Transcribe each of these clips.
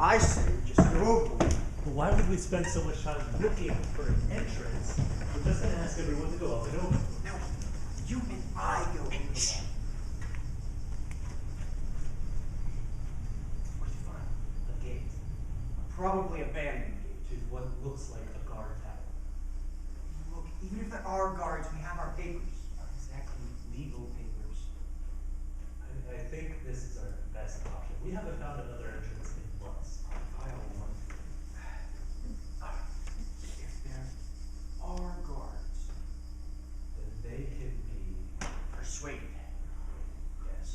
I say we just go over it. But why would we spend so much time looking for an entrance? We're just gonna ask everyone to go up and over. No, you and I go over it. What'd you find? A gate. Probably abandoned gate. To what looks like a guard tower. Look, even if there are guards, we have our papers. Not exactly legal papers. I think this is our best option. We haven't found another entrance in months. File one. If there are guards, Then they can be. persuaded. Yes.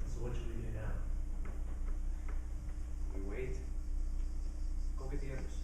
So what should we do now? We wait. Go get the others.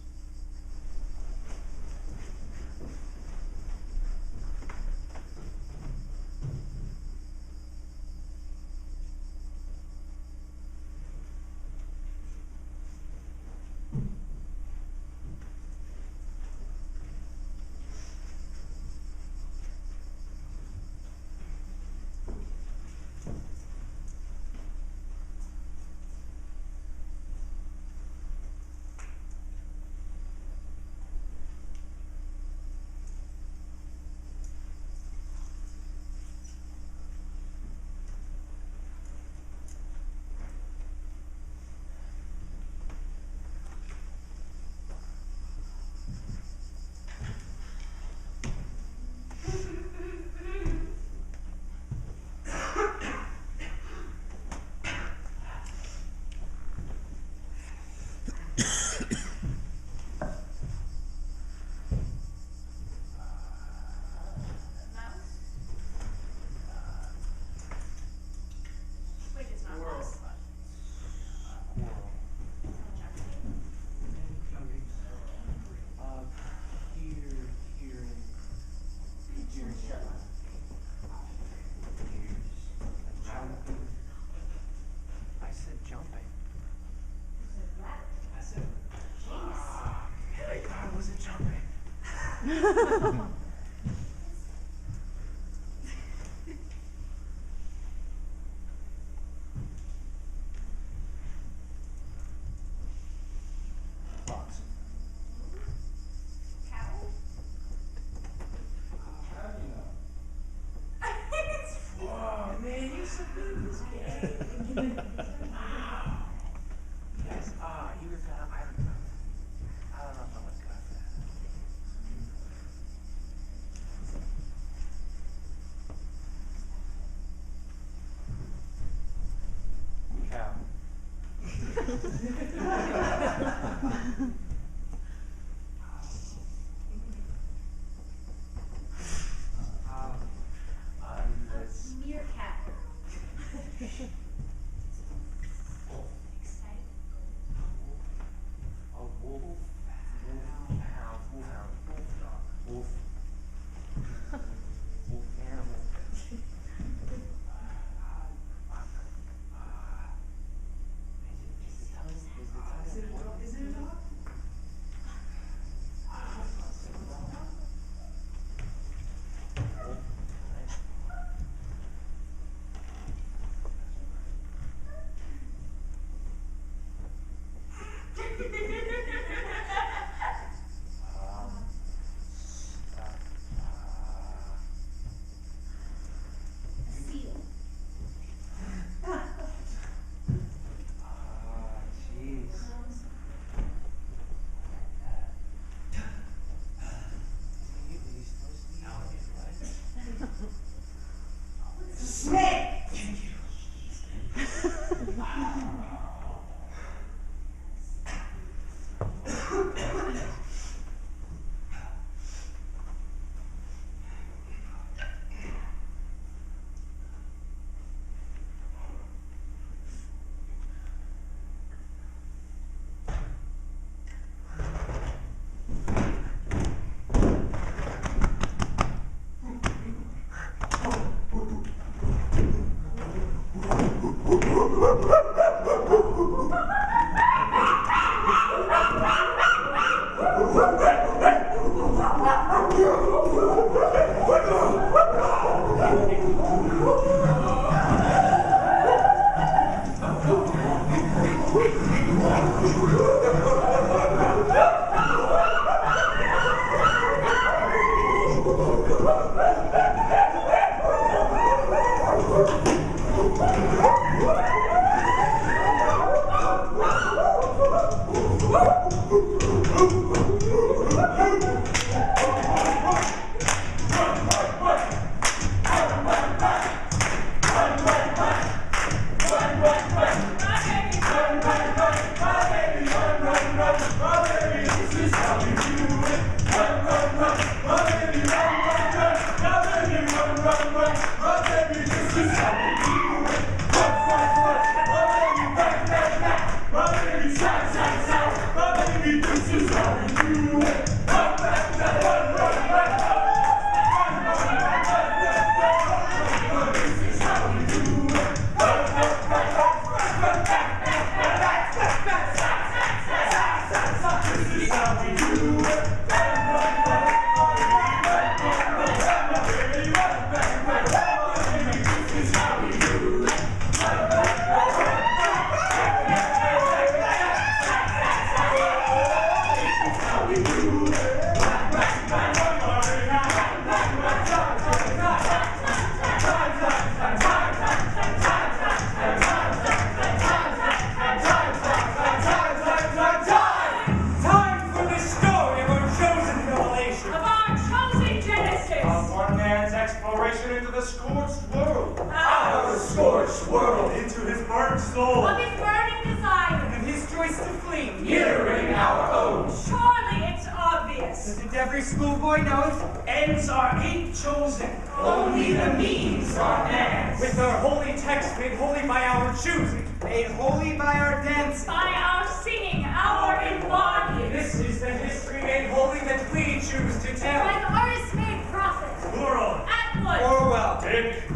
Box. How do you know? Whoa, man, you submitted this game. Wow. Yes, you were gonna, I don't know if I was good for that. Cow. Meerkat. A wolf. Wolfhound. Wolf. Wolf animal. Is it tongue? Is it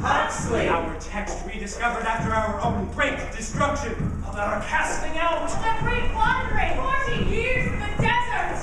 Huxley. Our text rediscovered after our own great destruction of our casting out. The great wandering, 40 years in the desert.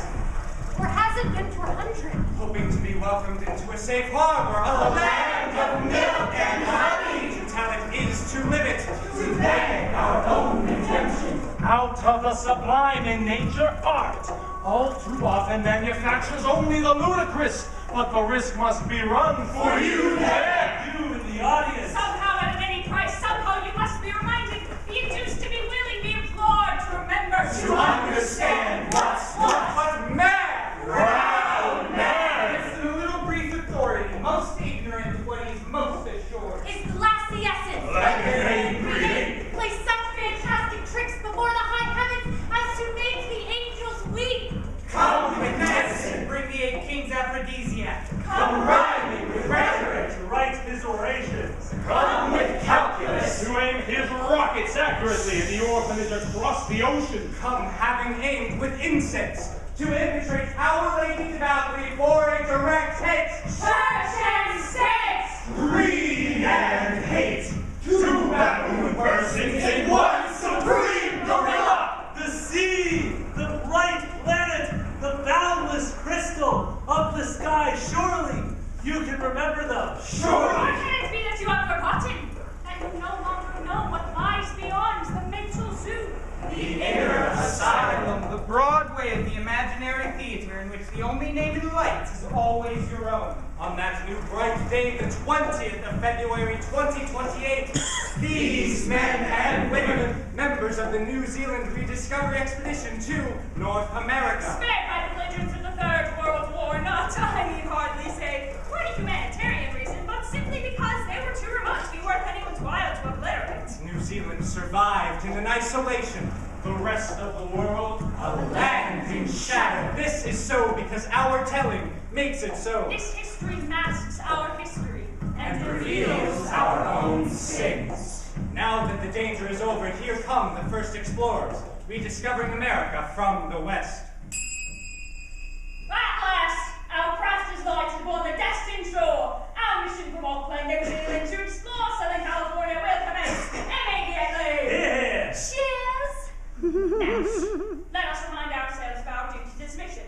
Or has it been 400? Hoping to be welcomed into a safe harbor, a land of milk and honey. Talent is to limit, to beg our own redemption. Out of the sublime in nature, art all too often manufactures only the ludicrous. But the risk must be run for you there, you in the audience. Somehow, at any price, somehow you must be reminded, be induced to be willing, be implored to remember, to understand what's what. But man, proud man, it's the little brief authority, most ignorant when he's most assured. Is the last the essence. Like an angry play such fantastic tricks before the high heavens as to make the angels weep. Come with medicine, bring the 8 kings aphrodisiac. Come rhyming with rhetoric, to write his orations. Come with calculus, to aim his rockets accurately in the orphanage across the ocean. Come having aimed with incense, to infiltrate Our Lady devoutly for a direct hit. Church and state! Greed and hate, 2 baboon persons in one supreme gorilla. The sea, the bright planet, the boundless crystal of the sky, surely you can remember them. Surely. Or can it be that you have forgotten, that you no longer know what lies beyond the mental zoo? The inner asylum. The broad way of the imaginary theater in which the only name in lights is always your own. On that new bright day, the 20th of February 2028, these men and women, members of the New Zealand Rediscovery Expedition to North America, spared by the belligerents of the Third World War, not, I need hardly say, for any humanitarian reason, but simply because they were too remote to be worth anyone's while to obliterate. New Zealand survived in an isolation. The rest of the world, a land in shadow. This is so because our telling makes it so. This history masks our history and reveals our own sins. Now that the danger is over, here come the first explorers, rediscovering America from the west. At last, our craft is lighted upon the destined shore. Our mission from Auckland, New Zealand, to explore Southern California will commence immediately. Yeah. Cheers! Now, let us remind ourselves of our duty to this mission.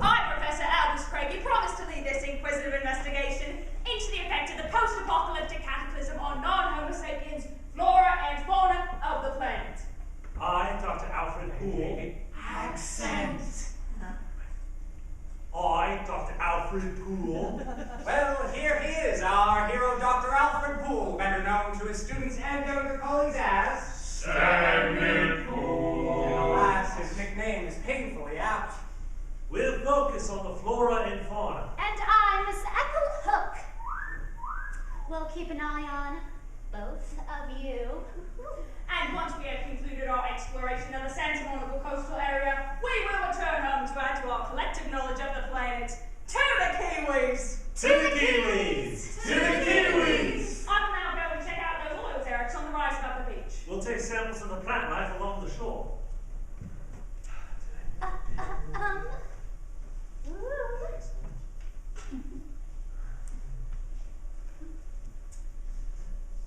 I, Professor Aldous Craigie, promise to lead this inquisitive investigation into the effect of the post-apocalyptic cataclysm on non-Homo sapiens, flora and fauna of the planet. I, Dr. Alfred Poole. Accent. I, Dr. Alfred Poole. Well, here he is, our hero, Dr. Alfred Poole, better known to his students and younger colleagues as Sandman Poole. And alas, his nickname is painfully apt. We'll focus focus on the flora and fauna. And I'm Miss Ethel Hook. We'll keep an eye on both of you. And once we have concluded our exploration of the Sentinel coastal area, we will return home to add to our collective knowledge of the planet. To the Kiwis! To the Kiwis! To the Kiwis! I will now go and check out those oil derricks on the right above the beach. We'll take samples of the plant life along the shore.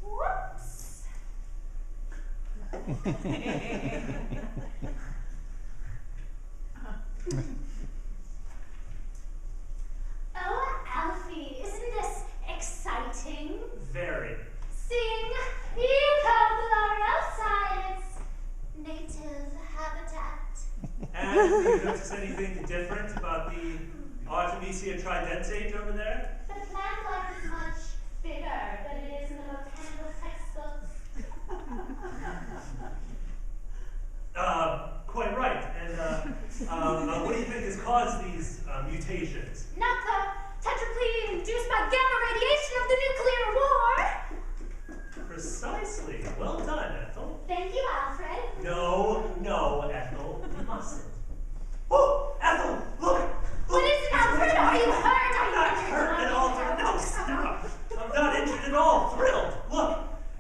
Whoops. Oh, Alfie, isn't this exciting? Very. Seeing you come along outside its native habitat. And do you notice anything different about the Artemisia tridentate over there? The plant life is much bigger than it is in the botanical textbooks. Quite right. And what do you think has caused these mutations? Naphtha, tetraplegia induced by gamma radiation of the nuclear war. Precisely. Well done, Ethel. Thank you, Alfred. No, Ethel. You mustn't. Oh, Ethel, look! What is it, Alfred? Are you hurt? Are I'm you not injured? hurt at all. No, stop. I'm not injured at all. Thrilled. Look,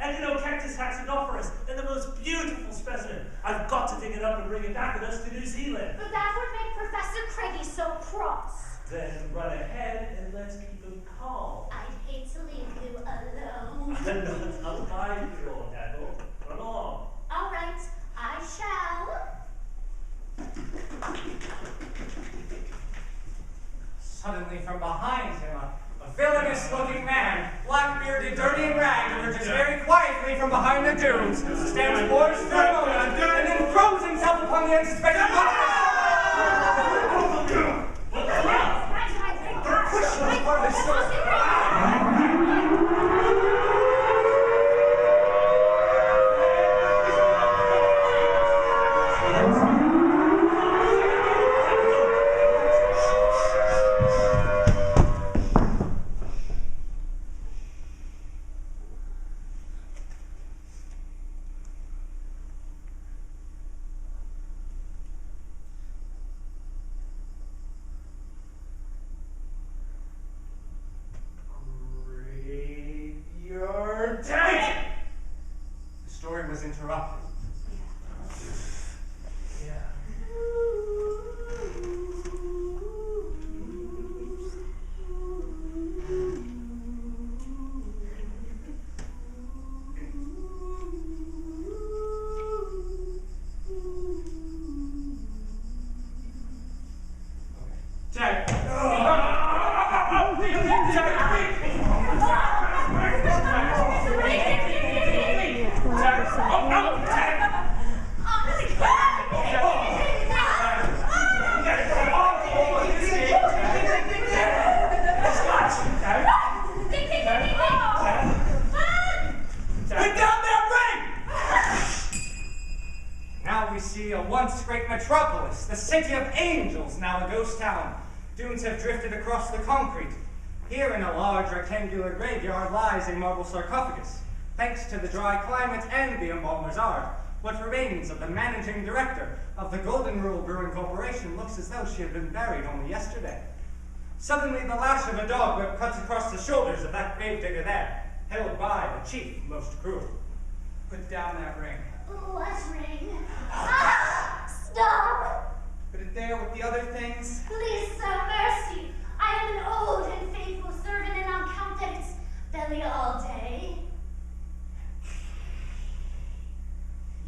Echinocactus haxagophorus, and the most beautiful specimen. I've got to dig it up and bring it back with us to New Zealand. But that would make Professor Craigie so cross. Then run ahead and let's keep him calm. I'd hate to leave you alone. I'm not a 5-year-old, Ethel. Run along. All right, I shall. Suddenly from behind him, a villainous-looking man, black-bearded, dirty, and ragged, emerges very quietly from behind the dunes, stands poised for a moment, and then throws himself upon the unsuspecting The story was interrupted. Jack! Now we see a once great metropolis, the city of angels, now a ghost town. Dunes have drifted across the concrete. Here in a large rectangular graveyard lies a marble sarcophagus. Thanks to the dry climate and the embalmer's art, what remains of the managing director of the Golden Rule Brewing Corporation looks as though she had been buried only yesterday. Suddenly the lash of a dog whip cuts across the shoulders of that gravedigger there, held by the chief most cruel. Put down that ring. What ring? Ah! Stop! Put it there with the other things. Please, sir, mercy. I am an old and faithful servant, and I'll count at its belly all day.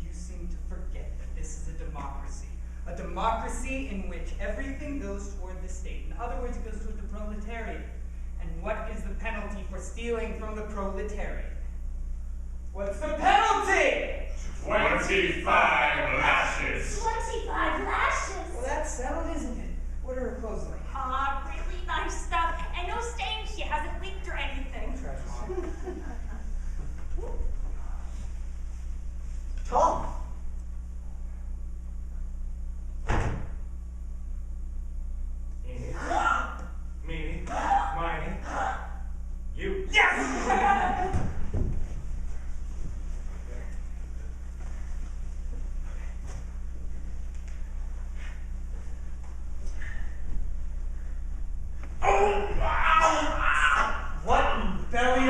You seem to forget that this is a democracy. A democracy in which everything goes toward the state. In other words, it goes toward the proletariat. And what is the penalty for stealing from the proletariat? What's the penalty? 25 lashes. 25 lashes? Well, that's settled, isn't it? What are her clothes like? Really nice stuff. And no stains. She hasn't leaked or anything. Tom!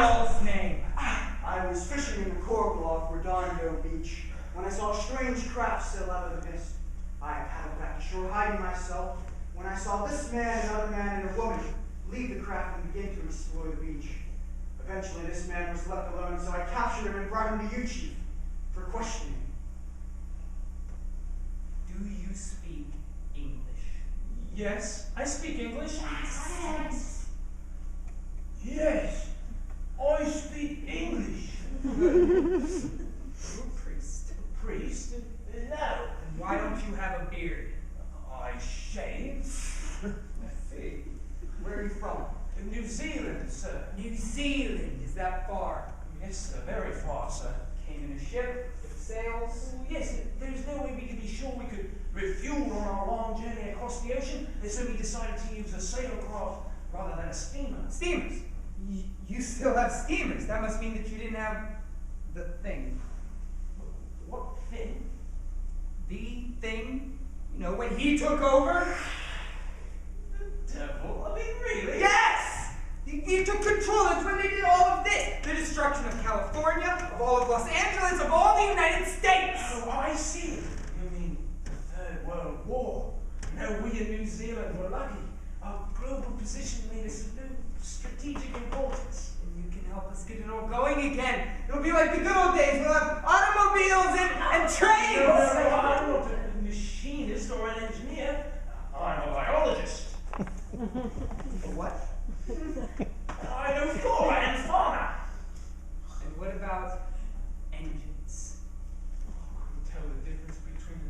Belial's name? I was fishing in the coral off Redondo Beach when I saw a strange craft sail out of the mist. I paddled back to shore, hiding myself, when I saw this man, another man, and a woman leave the craft and begin to explore the beach. Eventually, this man was left alone, so I captured him and brought him to you, Chief, for questioning. Do you speak English? Yes, I speak English. Yes, I speak English. You're a priest. Priest? No. Then why don't you have a beard? I shave. I see. Where are you from? New Zealand, sir. New Zealand. Is that far? Yes, sir. Very far, sir. Came in a ship with sails. Oh, yes, there's no way we could be sure we could refuel on our long journey across the ocean, and so we decided to use a sailcraft rather than a steamer. Steamers. You still have steamers. That must mean that you didn't have the thing. What thing? The thing? You know, when he took over? The devil? I mean, really? Yes! He took control. That's when they did all of this. The destruction of California, of all of Los Angeles, of all the United States. Oh, I see. You mean the Third World War? No, we in New Zealand were lucky. Our global position made us of no strategic importance. And you can help us get it all going again. It'll be like the good old days. We'll have automobiles and trains. No, I'm not a machinist or an engineer. I'm a biologist. What? I know flora and fauna. And what about engines? I couldn't tell the difference between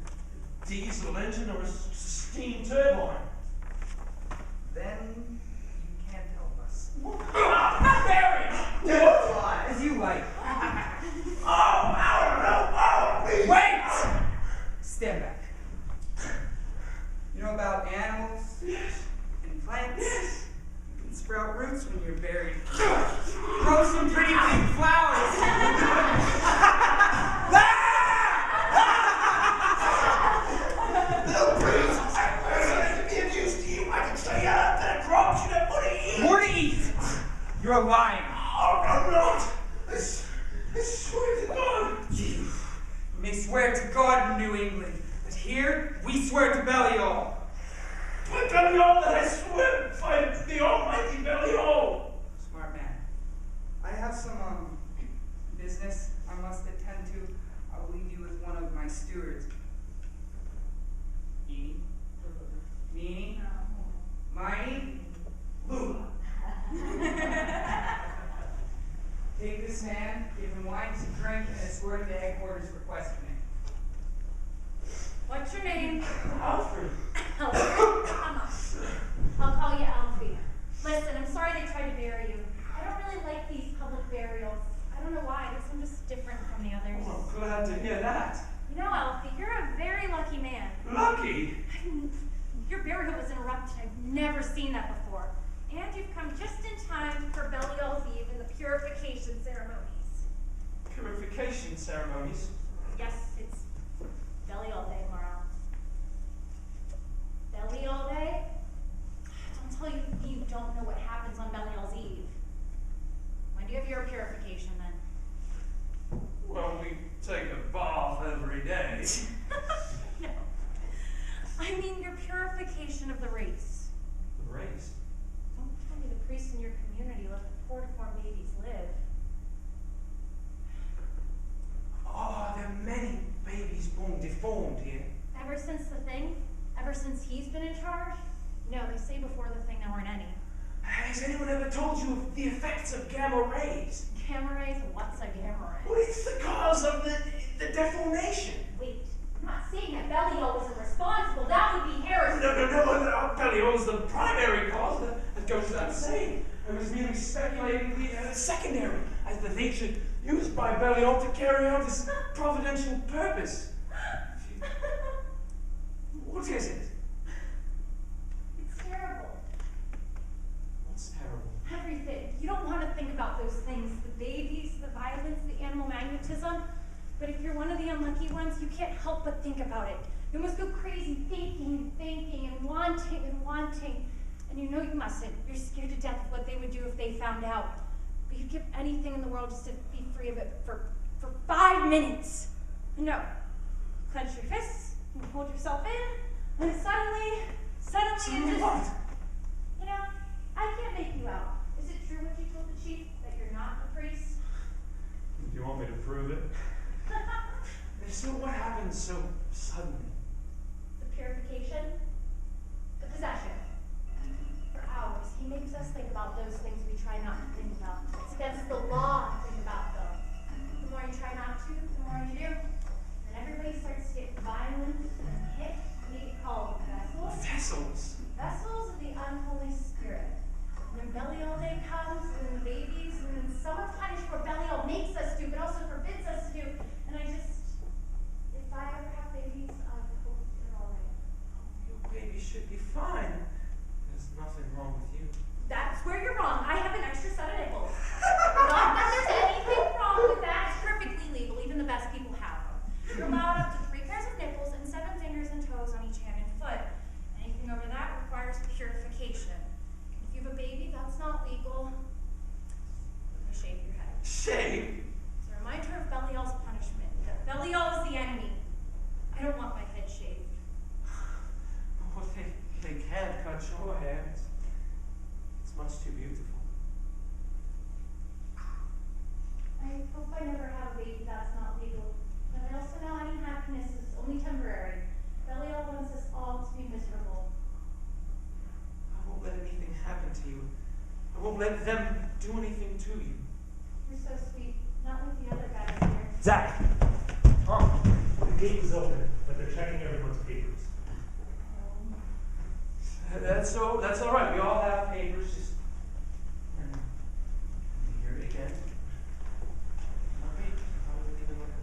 a diesel engine or a steam turbine. Then you can't help us. Barry! As you like. Oh, Wait! Stand back. You know about animals? Yes. And plants? Yes. You can sprout roots when you're buried. Grow some pretty big flowers. No, please. I'm to be of use to you. I can stay out there. Crops you have more to eat. More to eat. You're lying. Oh, I'm not. I swear to God. You may swear to God in New England, but here we swear to Belial. By Belial, that I swear by the almighty Belial. Smart man. I have some business I must attend to. I'll leave you with one of my stewards. Eenie? Meanie? Miney? Lula. Take this man, give him wine to drink, and escort him to headquarters for questioning. What's your name? Alfred. Alfred? Come on. I'll call you Alfie. Listen, I'm sorry they tried to bury you. I don't really like these public burials. I don't know why. This one just different from the others. Oh, I'm glad to hear that. You know, Alfie, you're a very lucky man. Lucky? Your burial was interrupted. I've never seen that before. And you've come just in time for Belial's Eve and the purification ceremonies. Purification ceremonies? Yes, it's Belial Day, Morale. Belial Day? Don't tell you don't know what happens on Belial's Eve. When do you have your purification then? Well, we take a bath every day. No. I mean your purification of the race. The race? Don't tell me the priests in your community let the poor deformed babies live. Oh, there are many babies born deformed here. Ever since the thing? Ever since he's been in charge? No, they say before the thing there weren't any. Has anyone ever told you of the effects of gamma rays? Gamma rays? What's a gamma ray? Well, it's the cause of the deformation. Wait, I'm not saying that Belial wasn't responsible. That would be heresy. No, Belial was the primary cause. That goes without saying. I was merely speculating the secondary, as the nature used by Belial to carry out his providential purpose. What is it? It's terrible. What's terrible? Everything. You don't want to think about those things. The babies, the violence, the animal magnetism. But if you're one of the unlucky ones, you can't help but think about it. You must go crazy thinking and wanting. And you know you mustn't. You're scared to death of what they would do if they found out. We could give anything in the world just to be free of it for 5 minutes. No. Clench your fists, and hold yourself in, and suddenly it just... What? You know, I can't make you out. Is it true what you told the chief, that you're not a priest? Do you want me to prove it? So what happened so suddenly? The purification, the possession. For hours, he makes us think about those things we try not to think about. It's against the law to think about them. The more you try not to, the more you do. Then everybody starts to get violent and hit. They get called vessels. Vessels? Vessels of the unholy spirit. And then Belial Day comes, and then the babies, and then someone's punished for what Belial makes us do, but also forbids us to do. And if I ever have babies, I hope they're all right. Your baby should be fine. There's nothing wrong with you. That's where you're wrong. I have an extra set of nipples. Not that there's anything wrong with that. It's perfectly legal. Even the best people have them. You're allowed up to 3 pairs of nipples and 7 fingers and toes on each hand and foot. Anything over that requires purification. If you have a baby, that's not legal. I'm gonna shave your head. Shave? It's a reminder of Belial's punishment. That Belial is the enemy. I don't want my head shaved. Well, they can't cut your hair. It's much too beautiful. I hope I never have a baby that's not legal. But I also know any happiness is only temporary. Belial wants us all to be miserable. I won't let anything happen to you. I won't let them do anything to you. You're so sweet. Not like the other guys here. Zach! Oh, the gate is open, but they're checking everyone's papers. That's all right. We all have papers. Just here again. All right. I'll leave it like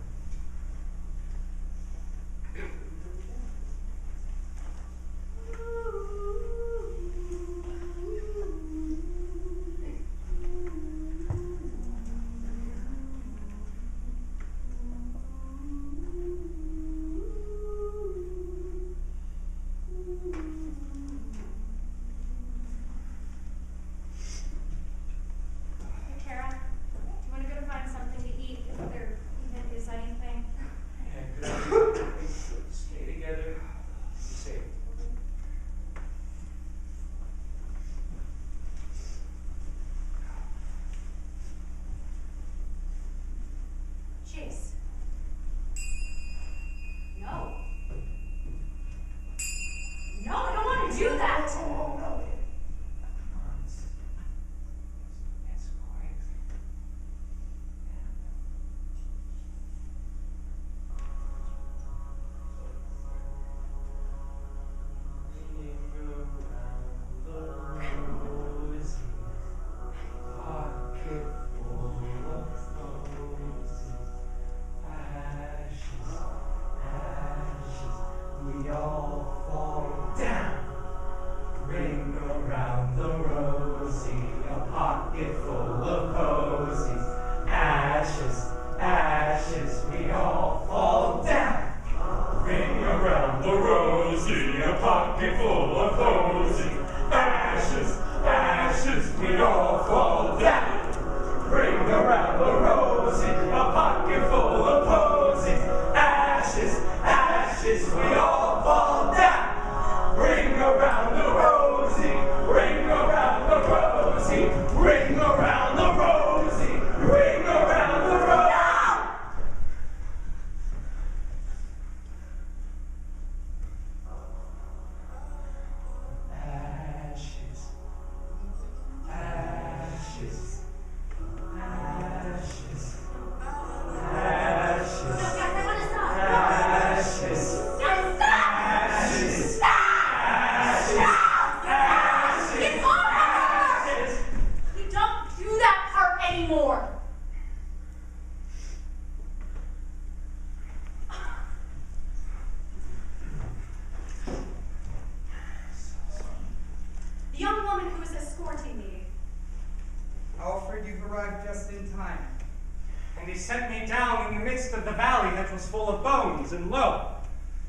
and lo,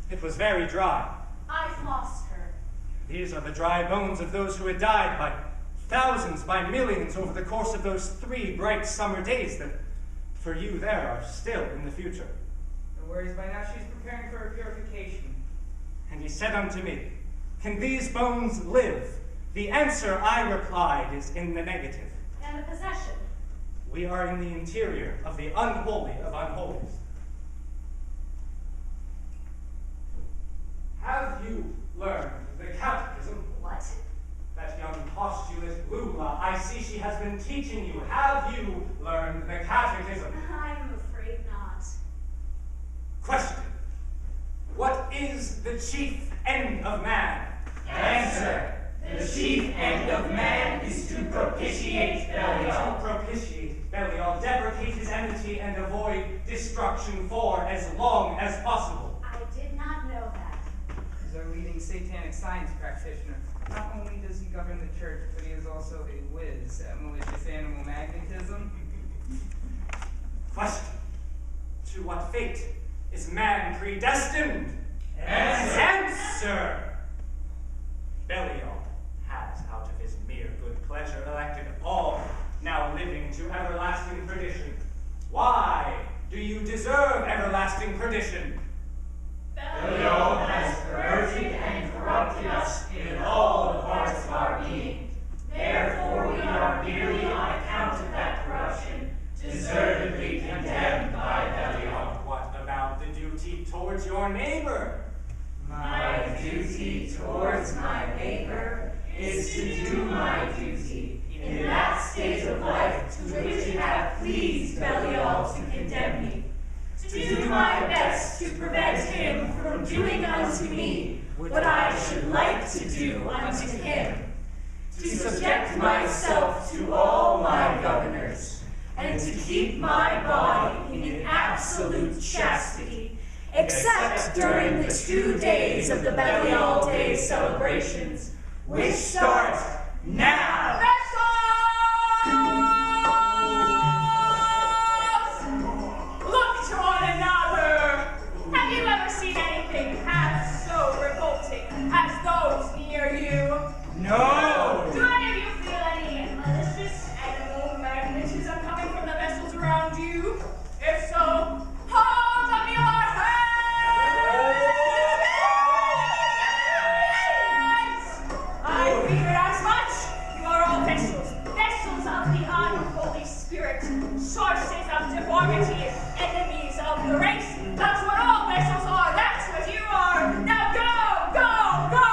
it was very dry. I've lost her. These are the dry bones of those who had died by thousands by millions over the course of those 3 bright summer days that, for you there, are still in the future. No worries, by now she's preparing for her purification. And he said unto me, can these bones live? The answer, I replied, is in the negative. And the possession? We are in the interior of the unholy of unholies. Have you learned the catechism? What? That young postulate Lula, I see she has been teaching you. Have you learned the catechism? I'm afraid not. Question. What is the chief end of man? Answer. The chief end of man is to propitiate Belial. To propitiate Belial, deprecate his enmity, and avoid destruction for as long as possible. I did not know that. He's our leading satanic science practitioner. Not only does he govern the church, but he is also a whiz at malicious animal magnetism. Question. To what fate is man predestined? Answer. Belial has, out of his mere good pleasure, elected all now living to everlasting perdition. Why do you deserve everlasting perdition? Belial has perverted and corrupted us in all the parts of our being. Therefore we are merely on account of that corruption, deservedly condemned by Belial. What about the duty towards your neighbor? My duty towards my neighbor is to do my duty in that state of life to which it hath pleased Belial to condemn me. To do my best to prevent him from doing unto me what I should like to do unto him. To subject myself to all my governors, and to keep my body in absolute chastity, except during the 2 days of the Belial Day celebrations, which start now. Look to one another! Have you ever seen anything half so revolting as those near you? No! Do any of you feel any malicious animal magnetism coming from the vessels around you? If so, hold up your hands! I figured as much. You are all vessels of the unholy spirit, sources of deformity, enemies of the race. That's what all vessels are. That's what you are. Now go!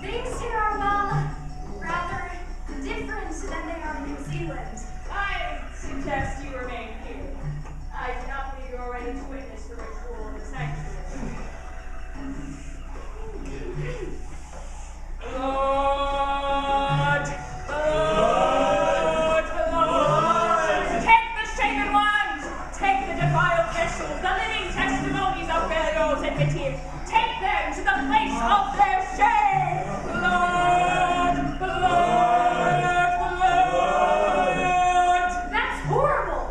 Things here are, well, rather different than they are in New Zealand. I suggest you remain here. I do not believe you are ready to witness the ritual of the sanctuary. Lord! Take the shaven ones! Take the defiled vessels, the living testimonies of Belial's enmity. Take them to the place of their shame! Lord! That's horrible!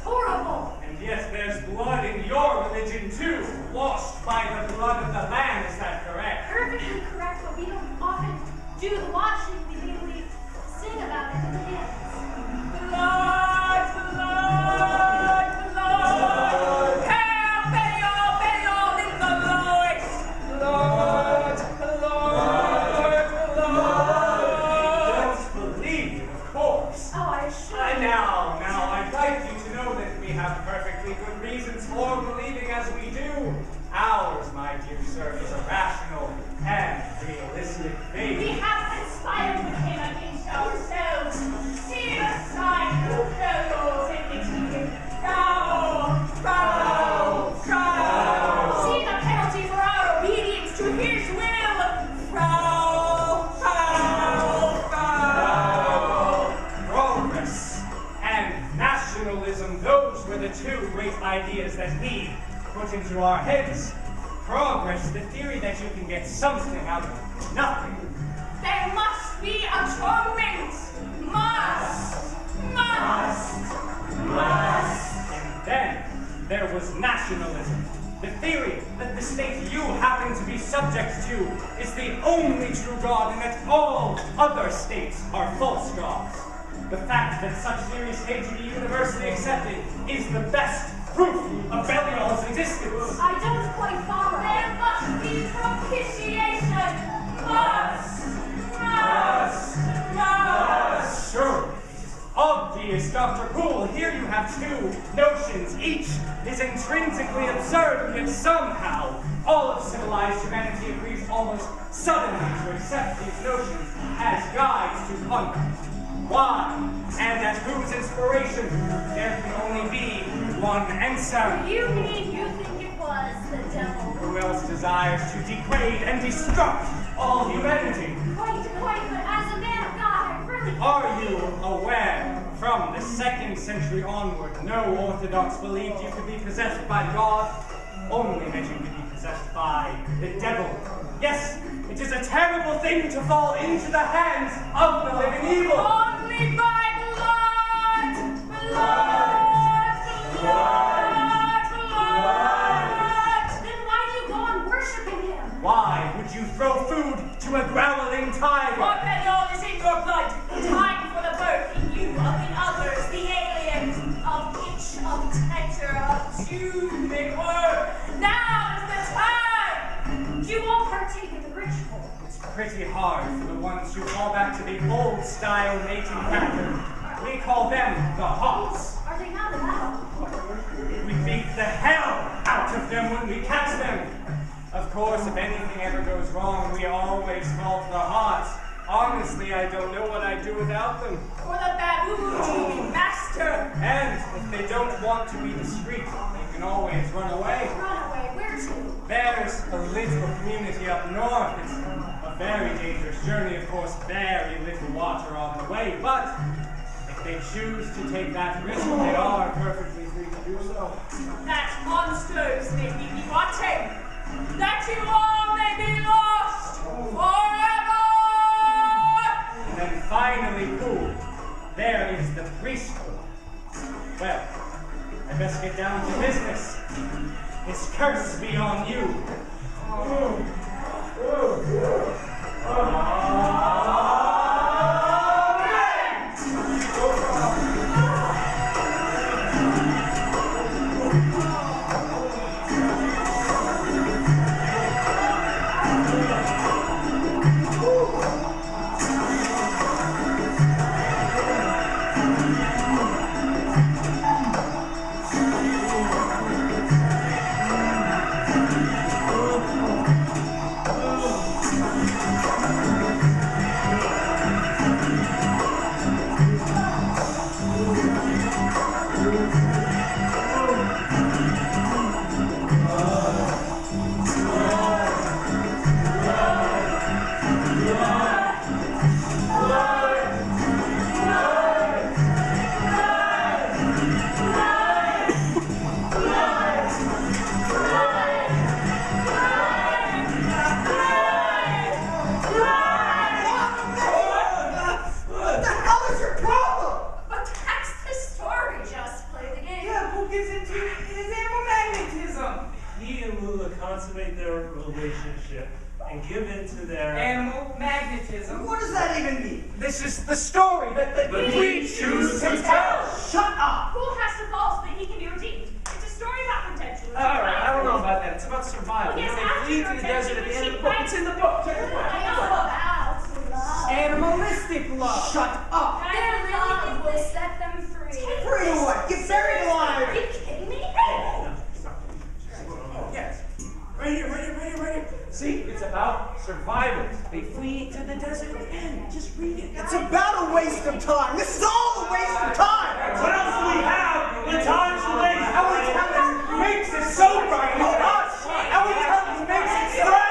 Horrible! And yet there's blood in your religion too, washed by the blood of the Lamb, is that correct? Perfectly correct, but we don't often do the washing. We mainly sing about it in the hymns. Blood! Hail Belial in the lowest! Lord! Don't believe you, of course. Oh, I assure you. Now, I'd like you to know that we have perfectly good reasons for believing as we do. Ours, my dear sir, is a rational and realistic faith. We have conspired with him against ourselves. See the sign of Belial's enmity. Prowl! See the penalty for our obedience to his will. Prowl! Progress and nationalism, those were the 2 great ideas that he put into our heads. Progress, the theory that you can get something out of nothing. There must be atonement. Must. And then there was nationalism, the theory that the state you happen to be subject to is the only true God and that all other states are false gods. The fact that such theories came to be universally accepted is the best proof of Belial's existence. I don't quite follow. There must be propitiation. Must. Sure. Obvious, Dr. Poole. Here you have two notions. Each is intrinsically absurd, yet somehow all of civilized humanity agrees almost suddenly to accept these notions as guides to conduct. Why? And at whose inspiration? There can only be one answer. You mean you think it was the devil? Who else desires to degrade and destruct all humanity? Quite, but as a man of God, I really... Are you aware? From the 2nd century onward, no Orthodox believed you could be possessed by God, only that you could be possessed by the devil. Yes, it is a terrible thing to fall into the hands of the living evil. Only by blood. Then why do you go on worshiping him? Why would you throw food to a growling tiger? What Belial is in your blood. Time for the birth in you of the others, the aliens, of itch, of texture, of tunic word. Now is the time. You won't partake in the ritual. It's pretty hard for the ones who fall back to the old-style mating pattern. We call them the Hawks. Are they not allowed? We beat the hell out of them when we catch them. Of course, if anything ever goes wrong, we always call for the Hawks. Honestly, I don't know what I'd do without them. For the baboon to be master. And if they don't want to be discreet, they can always run away. Run away, where to? There's a little community up north. It's a very dangerous journey, of course, very little water on the way, but if they choose to take that risk, they are perfectly free to do so. That monsters may be wanting. That you all may be lost forever. And then finally, cool, there is the priesthood. Well, I best get down to business. His curse be on you. This is the story that we choose to tell. Shut up! Who has to fall so that he can be redeemed? It's a story about potential. Alright, I don't know about that. It's about survival. Well, yes, They flee to the desert at the end of the book. It's in the book. Check the book. I know about love. Animalistic love. Shut up! Their love will set them free. Free what? Get buried alive! Are you kidding me? Yes. Right here. See, it's about survival. They flee to the desert at the end. Just read it. It's about a waste of time. This is all a waste of time. What else do we have? The time's to waste. Ellie Tellers makes it so bright. It's us. Ellie Tellers makes it so bright.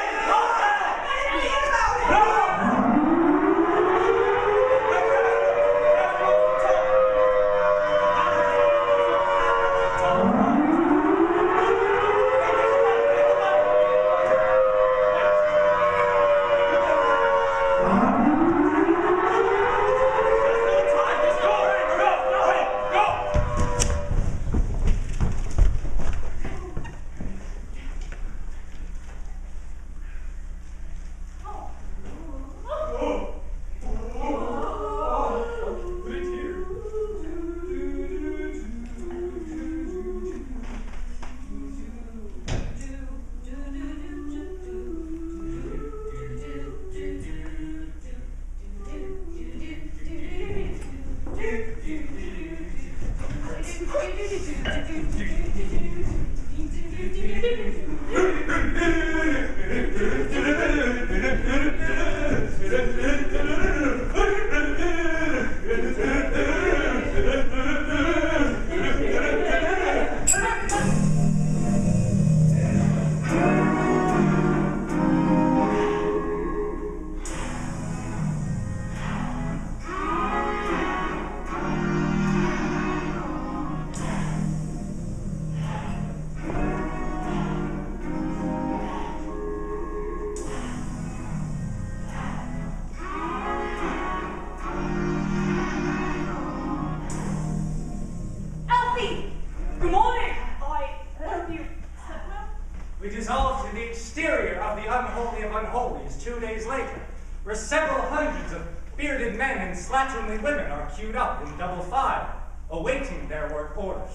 unholy of unholies 2 days later, where several hundreds of bearded men and slatternly women are queued up in double file, awaiting their work orders.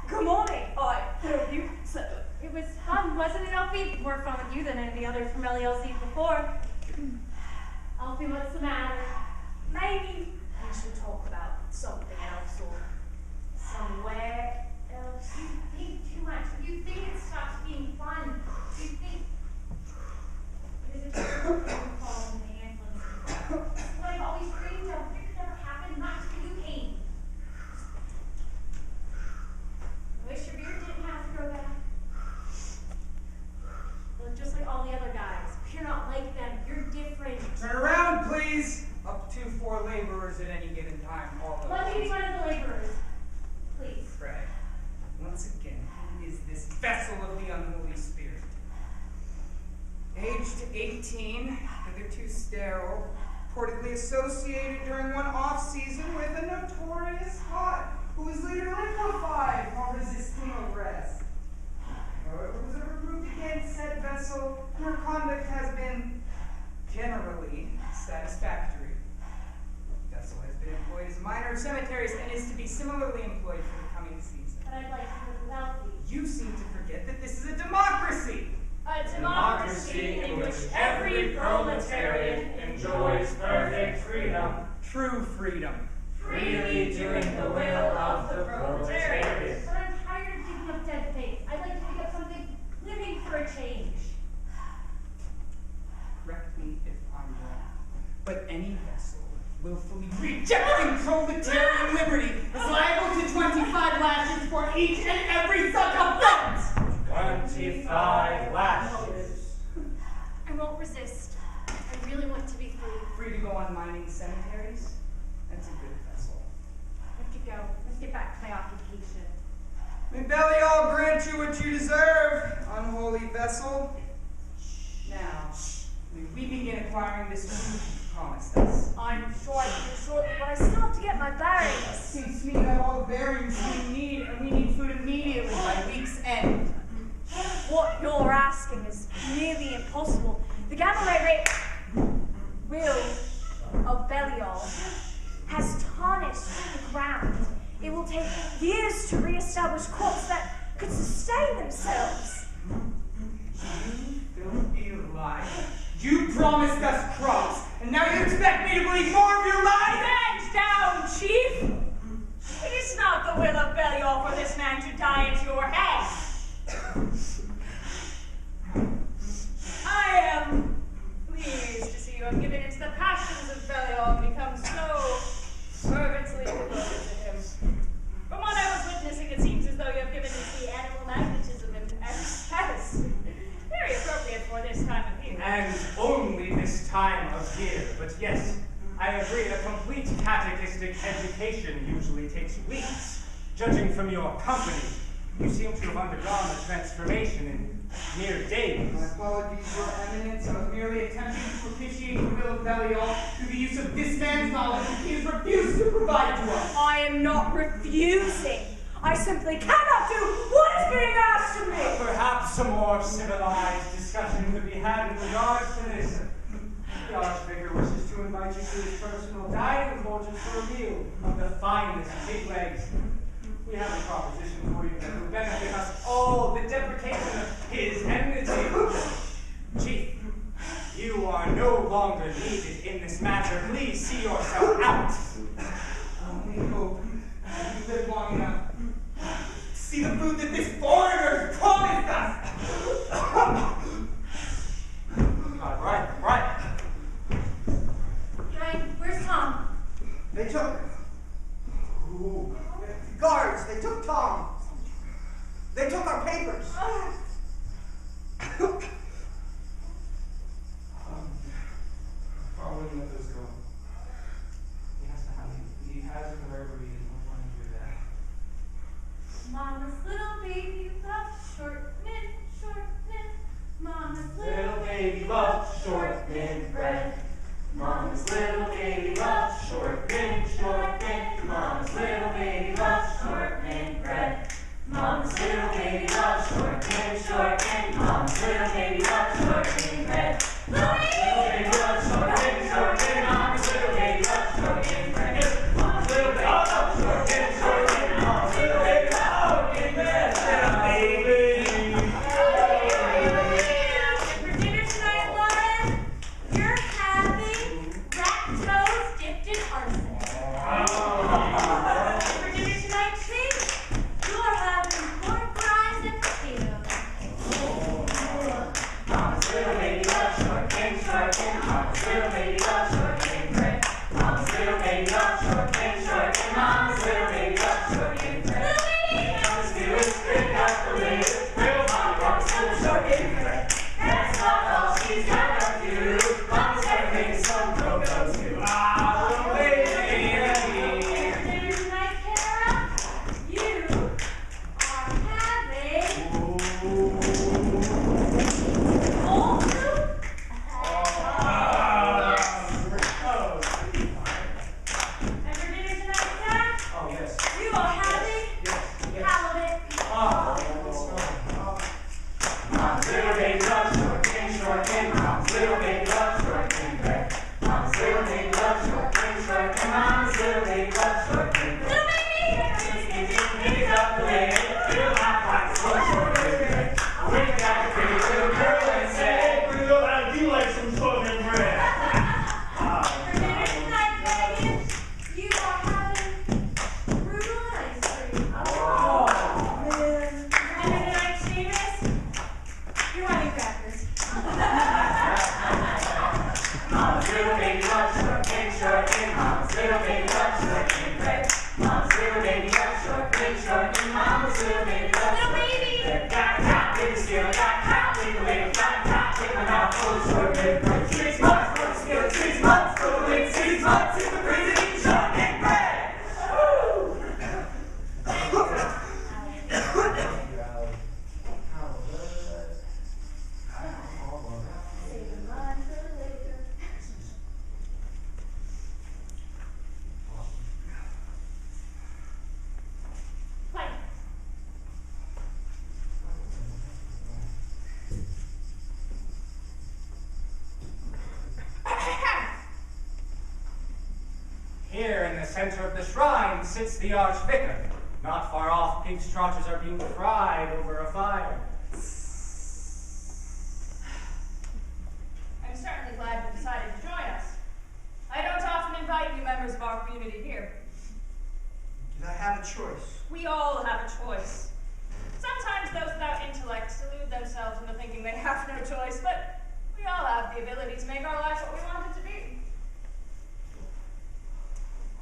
Good morning. You. So, it was fun, wasn't it, Alfie? More fun with you than any of the other familiar I've seen before. Alfie, what's the matter? Maybe we should talk about something else or somewhere else. You think too much. You think it stops being fun. You think... Is it true that you fall in the ambulance? What I've always dreamed of. It could never happen. Not till you came. I wish your beard didn't have to grow back. Look just like all the other guys. You're not like them. You're different. Turn around, please. Up to 4 laborers at any given time. All of Let me be one of the laborers. Please. Fred, once again, who is this vessel of the unholy spirit? Aged 18, hitherto sterile, reportedly associated during one off-season with a notorious hot who was later liquefied while resisting arrest. However, was ever proved against said vessel, and her conduct has been generally satisfactory. The vessel has been employed as minor cemeteries and is to be similarly employed for the coming season. But I'd like to live without these. You seem to forget that this is a democracy. A democracy in which every proletariat enjoys perfect freedom, True freedom. freely doing the will of the proletariat. But I'm tired of digging up dead fakes. I'd like to pick up something living for a change. Correct me if I'm wrong, but any vessel willfully rejecting proletarian liberty is liable to 25 lashes for each and every such offense. 25 lashes. I won't resist. I really want to be free. Free to go on mining cemeteries? That's a good vessel. I have to go. Let's get back to my occupation. May Belial grant you what you deserve, unholy vessel. Now, may we begin acquiring this food you promised us? I'm sure I can do shortly, but I still have to get my bearings. Seems to me that all the bearings we need, and we need food immediately by week's end. What you're asking is nearly impossible. The gamma ray will of Belial has tarnished the ground. It will take years to re-establish crops that could sustain themselves. You filthy lie. You promised us crops, and now you expect me to believe more of your lies? Stand down, Chief! It is not the will of Belial for this man to die at your head. I am pleased to see you have given into the passions of Belial and become so fervently devoted to him. From what I was witnessing, it seems as though you have given into the animal magnetism and excess. Very appropriate for this time of year. And only this time of year. But yes, I agree, a complete catechistic education usually takes weeks. Judging from your company, you seem to have undergone a transformation in mere days. My apologies, Your Eminence. I was merely attempting to propitiate the will of Belial through the use of this man's knowledge, which he has refused to provide to us. I am not refusing. I simply cannot do what is being asked of me. Perhaps some more civilized discussion could be had in regards to this. The Archvicar wishes to invite you to his personal dining quarters for a meal of the finest pig legs. We have a proposition for you that will benefit us all, the deprecation of his enmity. Chief, you are no longer needed in this matter. Please see yourself out. Only hope that you live long enough to see the food that this foreigner promised us. Right. Ryan, where's Tom? They took... Ooh. Guards, they took Tom. They took our papers. Probably let this go. He has to have it. He has it wherever he is. We're going to do that. Mama's little baby loves short mint, short mint. Mama's Little baby loves short mint bread. Mama's little baby loves short mint, short mint. Mama's little baby loves short mint bread. Mama's little baby loves short Center of the shrine sits the archvicar. Not far off, pig's trotters are being fried over a fire. I'm certainly glad you decided to join us. I don't often invite new members of our community here. Did I have a choice? We all have a choice. Sometimes those without intellect delude themselves into thinking they have no choice, but we all have the ability to make our lives what we want it to be.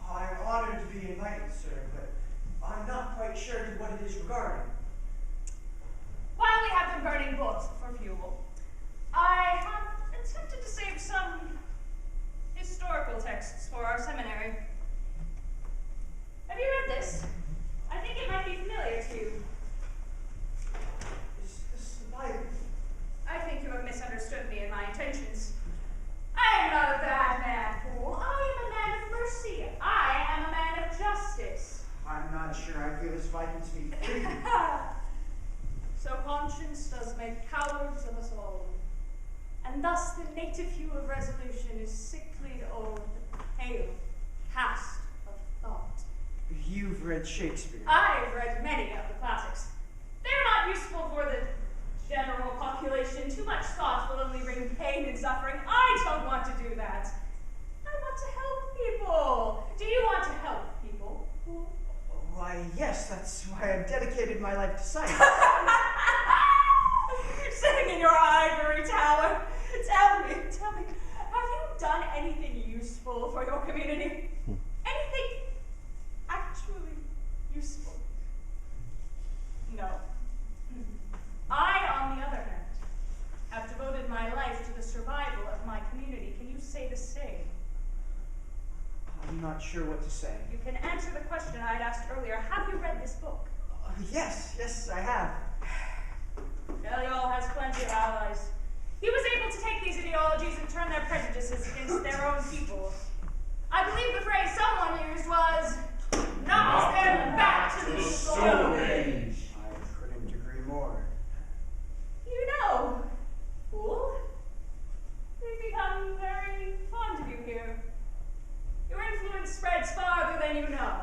I'm honored to be invited, sir, but I'm not quite sure to what it is regarding. While we have been burning books for fuel, I have attempted to save some historical texts for our seminary. Have you read this? I think it might be familiar to you. Is this the Bible? I think you have misunderstood me and my intentions. I am not a bad man, fool. I am a man of mercy. I am a man of justice. I'm not sure I feel as if I can speak freely. So conscience does make cowards of us all. And thus the native hue of resolution is sickly old, pale, cast of thought. You've read Shakespeare. I've read many of the classics. They're not useful for the general population. Too much thought will only bring pain and suffering. I don't want to do that. I want to help people. Do you want to help people? Why, yes, that's why I've dedicated my life to science. Sitting in your ivory tower. Tell me, have you done anything useful for your community? Anything actually useful? No. I, on the other hand, have devoted my life to the survival of my community. Can you say the same? I'm not sure what to say. You can answer the question I'd asked earlier. Have you read this book? Yes, I have. Belial has plenty of allies. He was able to take these ideologies and turn their prejudices against their own people. I believe the phrase someone used was, knocks them back to the Stone Age. I couldn't agree more. You know, fool, we've become very fond of you here. Your influence spreads farther than you know.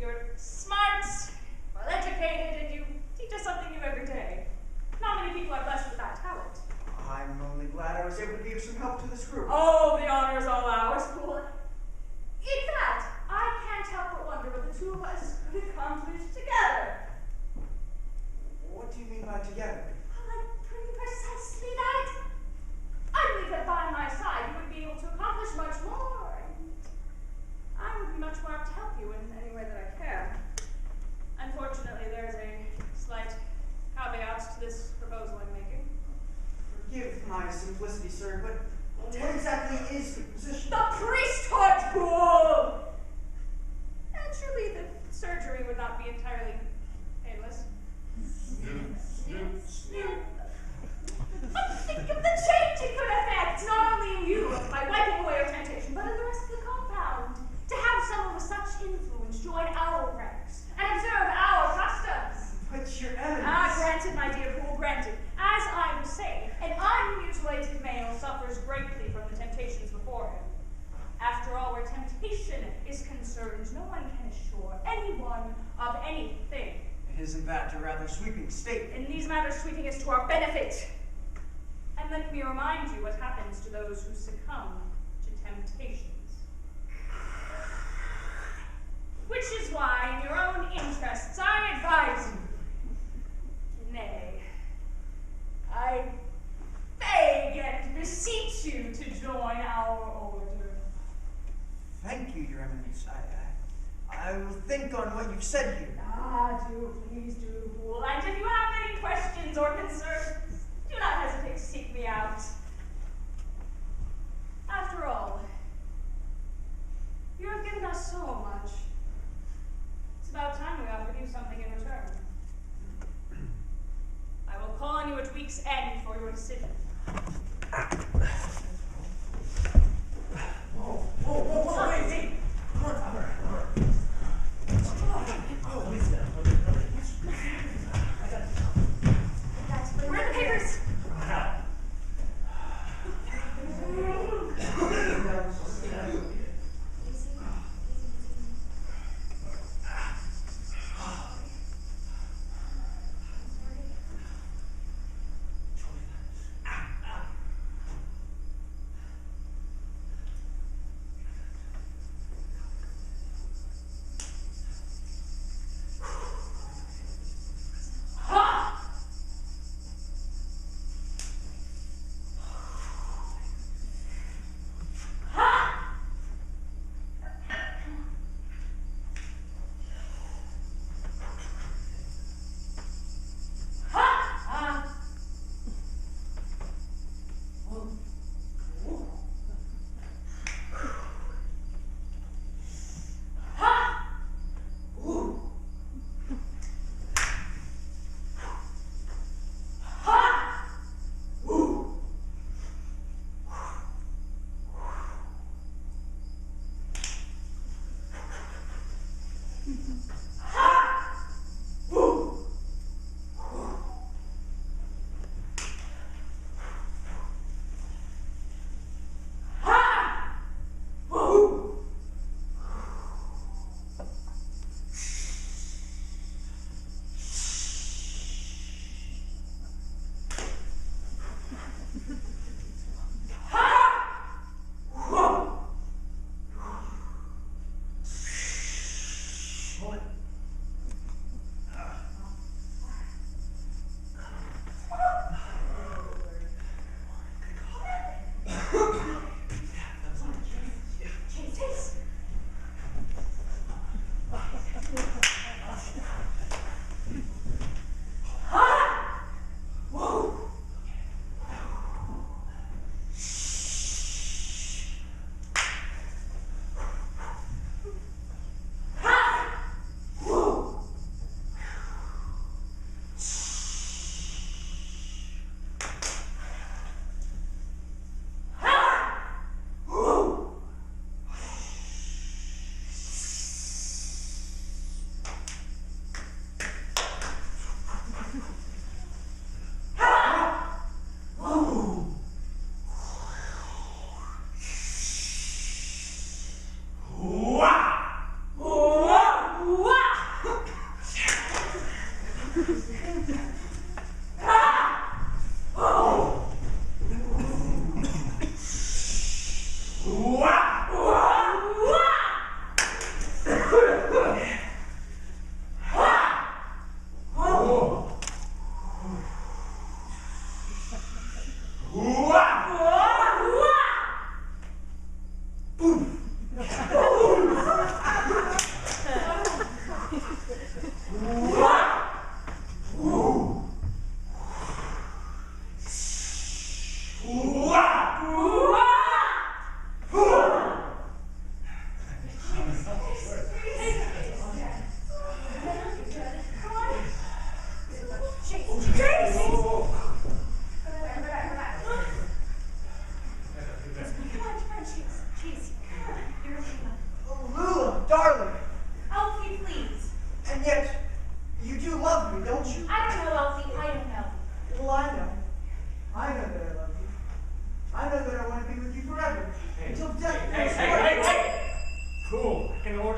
You're smart, well-educated, and you teach us something new every day. Not many people are blessed with that talent. I'm only glad I was able to be of some help to this group. Oh, the honor is all ours, fool. In fact, I can't help but wonder what the two of us could accomplish together. What do you mean by together? Like, pretty precisely that. I believe that by my side you would be able to accomplish much more, and I would be much more apt to help you in any way that I can. Unfortunately, there's a slight caveat to this proposal I'm making. Forgive my simplicity, sir, but what exactly is the position? The temptation is concerned, no one can assure anyone of anything. Isn't that a rather sweeping statement? In these matters, sweeping is to our benefit. And let me remind you what happens to those who succumb to temptations. Which is why, in your own interests, I advise you, nay, I beg and beseech you to join our order. Thank you, Your Eminence. I will think on what you've said here. Ah, do, please do. And if you have any questions or concerns, do not hesitate to seek me out. After all, you have given us so much. It's about time we offered you something in return. I will call on you at week's end for your decision. Whoa, wait. Come on, Albert. Where are the papers?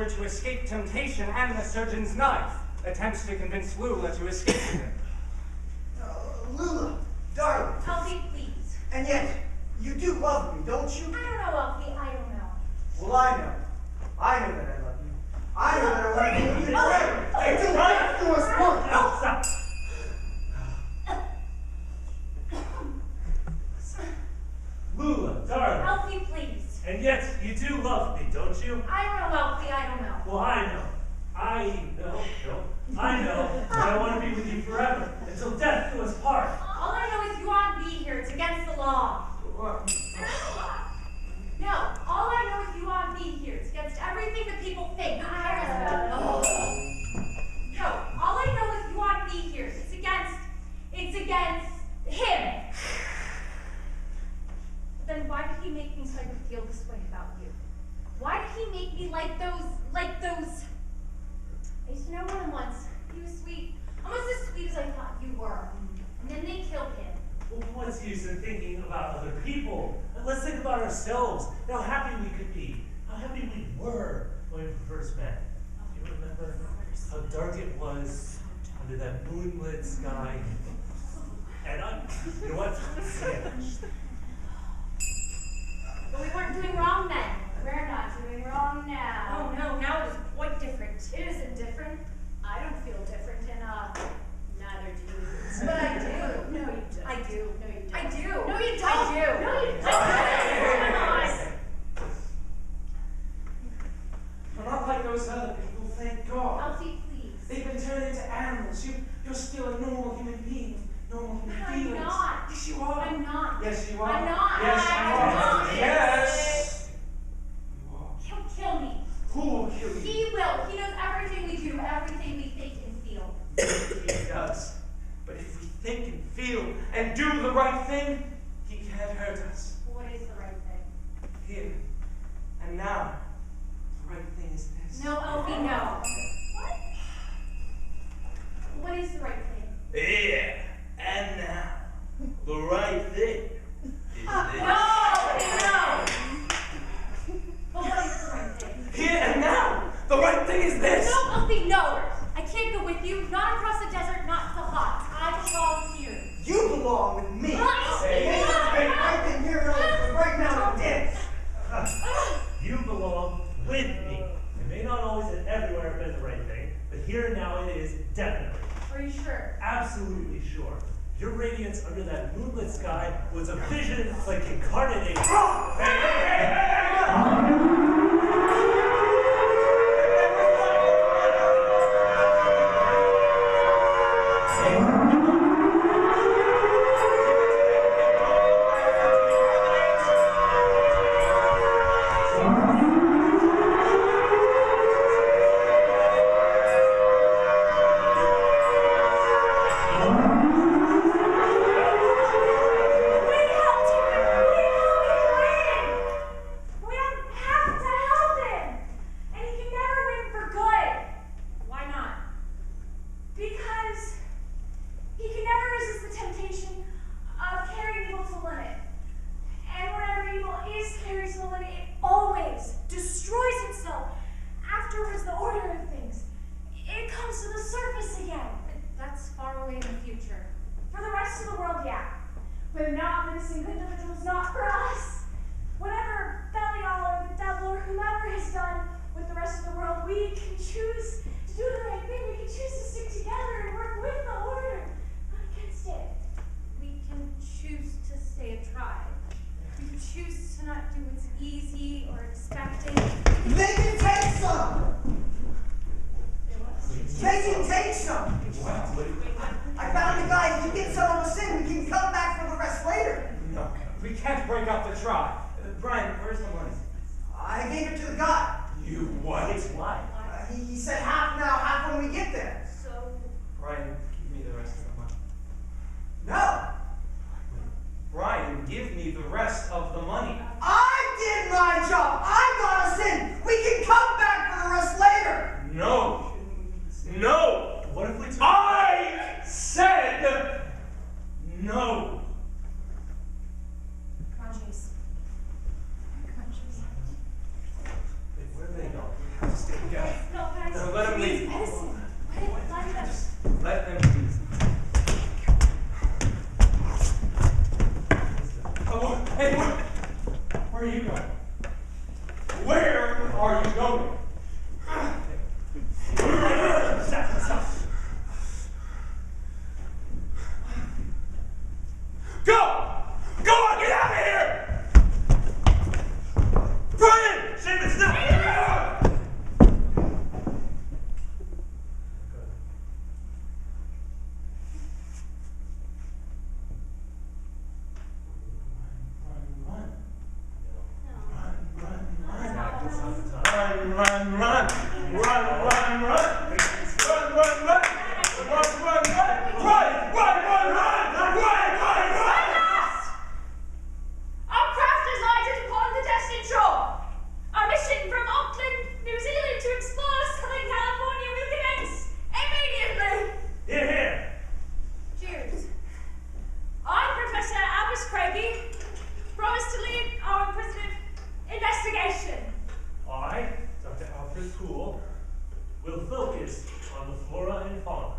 order to escape temptation and the surgeon's knife, attempts to convince Lula to escape with him. Lula, darling. Alfie, please. And yet, you do love me, don't you? I don't know, Alfie. I don't know. Well, I know. I know that I love you. I know that I want to be with you forever. Hey, Until right. death do us part. No, stop. Lula, darling. Alfie, please. And yet, you do love me, don't you? I don't know, Alfie. I don't know. Well, I know. I know that I want to be with you forever, until death do us part. All I know is you want to be here. It's against the law. No, all I know is you want to be here. It's against everything that people think. Who cares about it? No, all I know is you want to be here. It's against him. Then why did he make me so I could feel this way about you? Why did he make me like those? I used to know one once. He was sweet. Almost as sweet as I thought you were. And then they killed him. Well, what's the use in thinking about other people? Let's think about ourselves, how happy we could be, how happy we were when we first met. Do you remember how dark it was under that moonlit sky? And you know what? But we weren't doing wrong then. We're not doing wrong now. Oh no, now it is quite different. It isn't different. I don't feel different, and neither do you. But I do. No, you don't. I do. No, you don't. I do. No, you don't. I do. No, you don't. We're not like those other people, thank God. Alfie, please. They've been turned into animals. You're still a normal human being. Normal human I'm feelings. not. Yes, you are. I'm not. Yes, you are. I'm not. Yes, you I'm are. not. Yes. You are. He'll kill me. Who will kill you? He will. He knows everything we do, everything we think and feel. He does. But if we think and feel and do the right thing, he can't hurt us. What is the right thing? Here and now, the right thing is this. No, Alfie, no. What? What is the right thing? Here and now, the right thing is this. No, Alfie, no. But what is the right thing? Here and now, the right thing is this. No, Alfie, no. I can't go with you. Not across the desert, not to the hot. I belong here. You belong with me. Hey, I've been here right now I'm dead. You belong with me. It may not always and everywhere have been the right thing, but here and now it is definitely. Are you sure? Absolutely sure. Your radiance under that moonlit sky was a vision like incarnated. Stay together. It's not. Our craft has lighted upon the destined shore. Our mission from Auckland, New Zealand to explore Southern California will commence immediately. Here, here. Cheers. I, Professor Aldous Craigie, promise to lead our inquisitive investigation. I, Dr. Alfred Poole, will focus on the flora and fauna